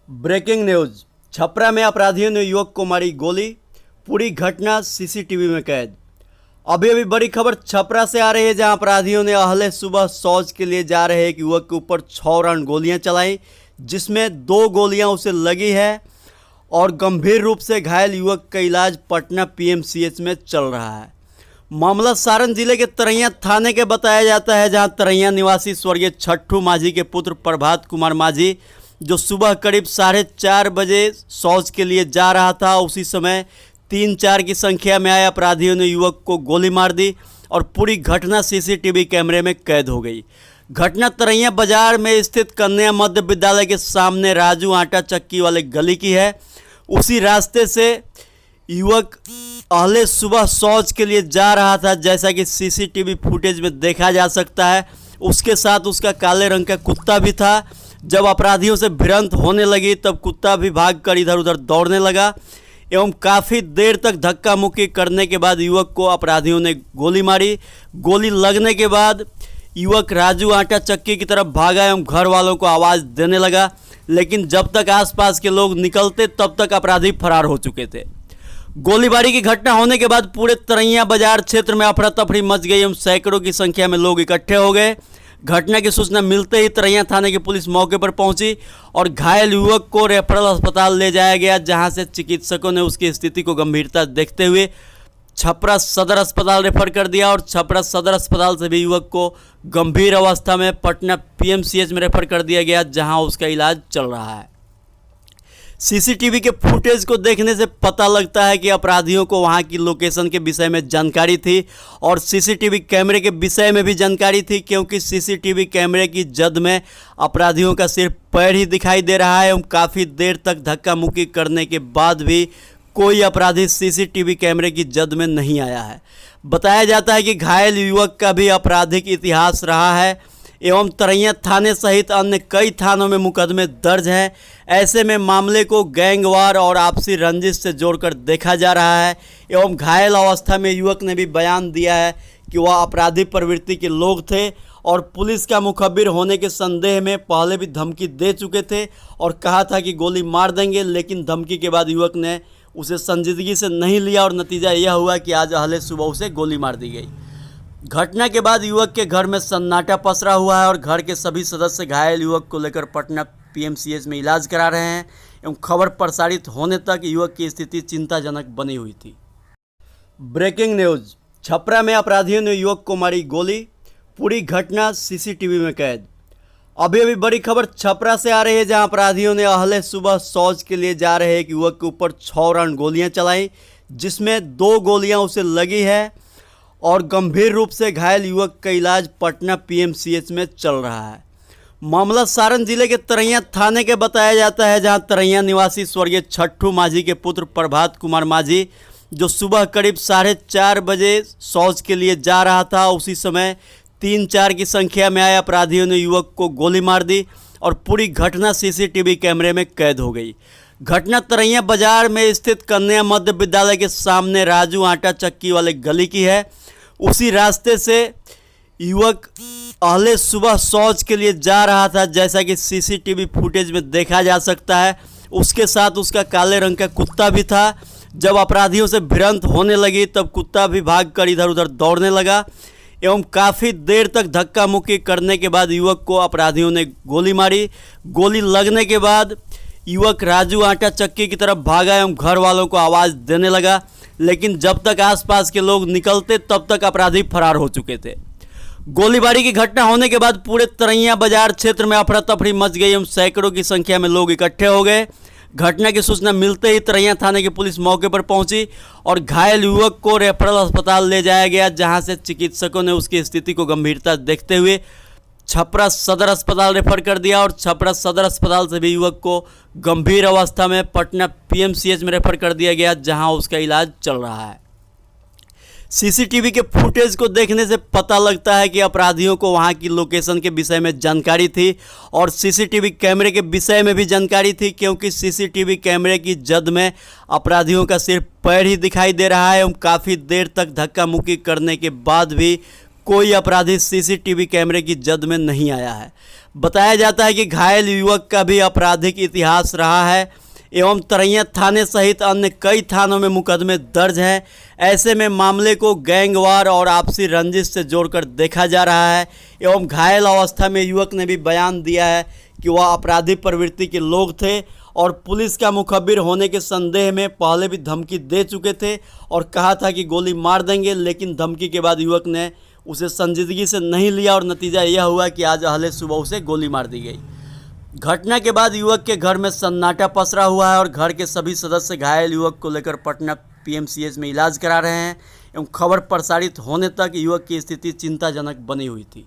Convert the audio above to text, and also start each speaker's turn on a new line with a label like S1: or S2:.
S1: Breaking news. Chhapra में अपराधियों ने युवक को मारी गोली, पूरी घटना सीसीटीवी में कैद। अभी बड़ी खबर छपरा से आ रही है, जहां अपराधियों ने अहले सुबह शौच के लिए जा रहे एक युवक के ऊपर 6 राउंड गोलियां चलाई, जिसमें 2 गोलियां उसे लगी है और गंभीर रूप से घायल युवक का इलाज पटना पीएमसीएच में चल रहा है। मामला सारण जिले के तरैया थाने के बताया जाता है, जहां तरैया निवासी स्वर्गीय छट्टू माझी के पुत्र प्रभात कुमार माझी, जो सुबह करीब 4:30 बजे शौच के लिए जा रहा था, उसी समय 3-4 की संख्या में आए अपराधियों ने युवक को गोली मार दी और पूरी घटना सीसीटीवी कैमरे में कैद हो गई। घटना तरैया बाजार में स्थित कन्या मध्य विद्यालय के सामने राजू आटा चक्की वाले गली की है। उसी रास्ते से युवक अहले सुबह शौच के लिए जा रहा था, जैसा कि सीसीटीवी फुटेज में देखा जा सकता है। उसके साथ उसका काले रंग का कुत्ता भी था। जब अपराधियों से भिड़ंत होने लगी तब कुत्ता भी भागकर इधर उधर दौड़ने लगा एवं काफ़ी देर तक धक्का मुक्की करने के बाद युवक को अपराधियों ने गोली मारी। गोली लगने के बाद युवक राजू आटा चक्की की तरफ भागा एवं घर वालों को आवाज़ देने लगा, लेकिन जब तक आसपास के लोग निकलते तब तक अपराधी फरार हो चुके थे। गोलीबारी की घटना होने के बाद पूरे तरैया बाजार क्षेत्र में अफरा तफरी मच गई एवं सैकड़ों की संख्या में लोग इकट्ठे हो गए। घटना की सूचना मिलते ही तरैया थाने की पुलिस मौके पर पहुंची और घायल युवक को रेफरल अस्पताल ले जाया गया, जहां से चिकित्सकों ने उसकी स्थिति को गंभीरता देखते हुए छपरा सदर अस्पताल रेफर कर दिया और छपरा सदर अस्पताल से भी युवक को गंभीर अवस्था में पटना पीएमसीएच में रेफर कर दिया गया, जहां उसका इलाज चल रहा है। सीसीटीवी के फुटेज को देखने से पता लगता है कि अपराधियों को वहां की लोकेशन के विषय में जानकारी थी और सीसीटीवी कैमरे के विषय में भी जानकारी थी, क्योंकि सीसीटीवी कैमरे की जद में अपराधियों का सिर्फ पैर ही दिखाई दे रहा है एवं काफ़ी देर तक धक्का मुक्की करने के बाद भी कोई अपराधी सीसीटीवी कैमरे की जद में नहीं आया है। बताया जाता है कि घायल युवक का भी आपराधिक इतिहास रहा है एवं तरैया थाने सहित अन्य कई थानों में मुकदमे दर्ज हैं। ऐसे में मामले को गैंगवार और आपसी रंजिश से जोड़कर देखा जा रहा है एवं घायल अवस्था में युवक ने भी बयान दिया है कि वह अपराधी प्रवृत्ति के लोग थे और पुलिस का मुखबिर होने के संदेह में पहले भी धमकी दे चुके थे और कहा था कि गोली मार देंगे, लेकिन धमकी के बाद युवक ने उसे संजीदगी से नहीं लिया और नतीजा यह हुआ कि आज अहले सुबह उसे गोली मार दी गई। घटना के बाद युवक के घर में सन्नाटा पसरा हुआ है और घर के सभी सदस्य घायल युवक को लेकर पटना पीएमसीएच में इलाज करा रहे हैं एवं खबर प्रसारित होने तक युवक की स्थिति चिंताजनक बनी हुई थी। Breaking news. छपरा में अपराधियों ने युवक को मारी गोली, पूरी घटना सीसीटीवी में कैद। अभी बड़ी खबर छपरा से आ रही है, जहां अपराधियों ने अहले सुबह शौच के लिए जा रहे एक युवक के ऊपर 6 राउंड गोलियां चलाई, जिसमें 2 गोलियां उसे लगी है और गंभीर रूप से घायल युवक का इलाज पटना पीएमसीएच में चल रहा है। मामला सारण जिले के तरैया थाने के बताया जाता है, जहां तरैया निवासी स्वर्गीय छट्टू माझी के पुत्र प्रभात कुमार माझी, जो सुबह करीब 4:30 बजे शौच के लिए जा रहा था, उसी समय 3-4 की संख्या में आए अपराधियों ने युवक को गोली मार दी और पूरी घटना सीसीटीवी कैमरे में कैद हो गई। घटना तरैया बाजार में स्थित कन्या मध्य विद्यालय के सामने राजू आटा चक्की वाले गली की है। उसी रास्ते से युवक अहले सुबह शौच के लिए जा रहा था, जैसा कि सीसीटीवी फुटेज में देखा जा सकता है। उसके साथ उसका काले रंग का कुत्ता भी था। जब अपराधियों से भिड़ंत होने लगी तब कुत्ता भी भागकर इधर उधर दौड़ने लगा एवं काफ़ी देर तक धक्का मुक्की करने के बाद युवक को अपराधियों ने गोली मारी। गोली लगने के बाद युवक राजू आटा चक्की की तरफ भागा एवं घर वालों को आवाज़ देने लगा, लेकिन जब तक आसपास के लोग निकलते तब तक अपराधी फरार हो चुके थे। गोलीबारी की घटना होने के बाद पूरे तरैया बाजार क्षेत्र में अफरा तफरी मच गई एवं सैकड़ों की संख्या में लोग इकट्ठे हो गए। घटना की सूचना मिलते ही तरैया थाने की पुलिस मौके पर पहुंची और घायल युवक को रेफरल अस्पताल ले जाया गया, जहां से चिकित्सकों ने उसकी स्थिति को गंभीरता देखते हुए छपरा सदर अस्पताल रेफर कर दिया और छपरा सदर अस्पताल से भी युवक को गंभीर अवस्था में पटना पीएमसीएच में रेफर कर दिया गया, जहां उसका इलाज चल रहा है। सीसीटीवी के फुटेज को देखने से पता लगता है कि अपराधियों को वहां की लोकेशन के विषय में जानकारी थी और सीसीटीवी कैमरे के विषय में भी जानकारी थी, क्योंकि सीसीटीवी कैमरे की जद में अपराधियों का सिर्फ पैर ही दिखाई दे रहा है एवं काफ़ी देर तक धक्का मुक्की करने के बाद भी कोई अपराधी सीसीटीवी कैमरे की जद में नहीं आया है। बताया जाता है कि घायल युवक का भी आपराधिक इतिहास रहा है एवं तरैया थाने सहित अन्य कई थानों में मुकदमे दर्ज हैं। ऐसे में मामले को गैंगवार और आपसी रंजिश से जोड़कर देखा जा रहा है एवं घायल अवस्था में युवक ने भी बयान दिया है कि वह अपराधी प्रवृत्ति के लोग थे और पुलिस का मुखबिर होने के संदेह में पहले भी धमकी दे चुके थे और कहा था कि गोली मार देंगे, लेकिन धमकी के बाद युवक ने उसे संजीदगी से नहीं लिया और नतीजा यह हुआ कि आज अहले सुबह उसे गोली मार दी गई। घटना के बाद युवक के घर में सन्नाटा पसरा हुआ है और घर के सभी सदस्य घायल युवक को लेकर पटना पीएमसीएच में इलाज करा रहे हैं एवं खबर प्रसारित होने तक युवक की स्थिति चिंताजनक बनी हुई थी।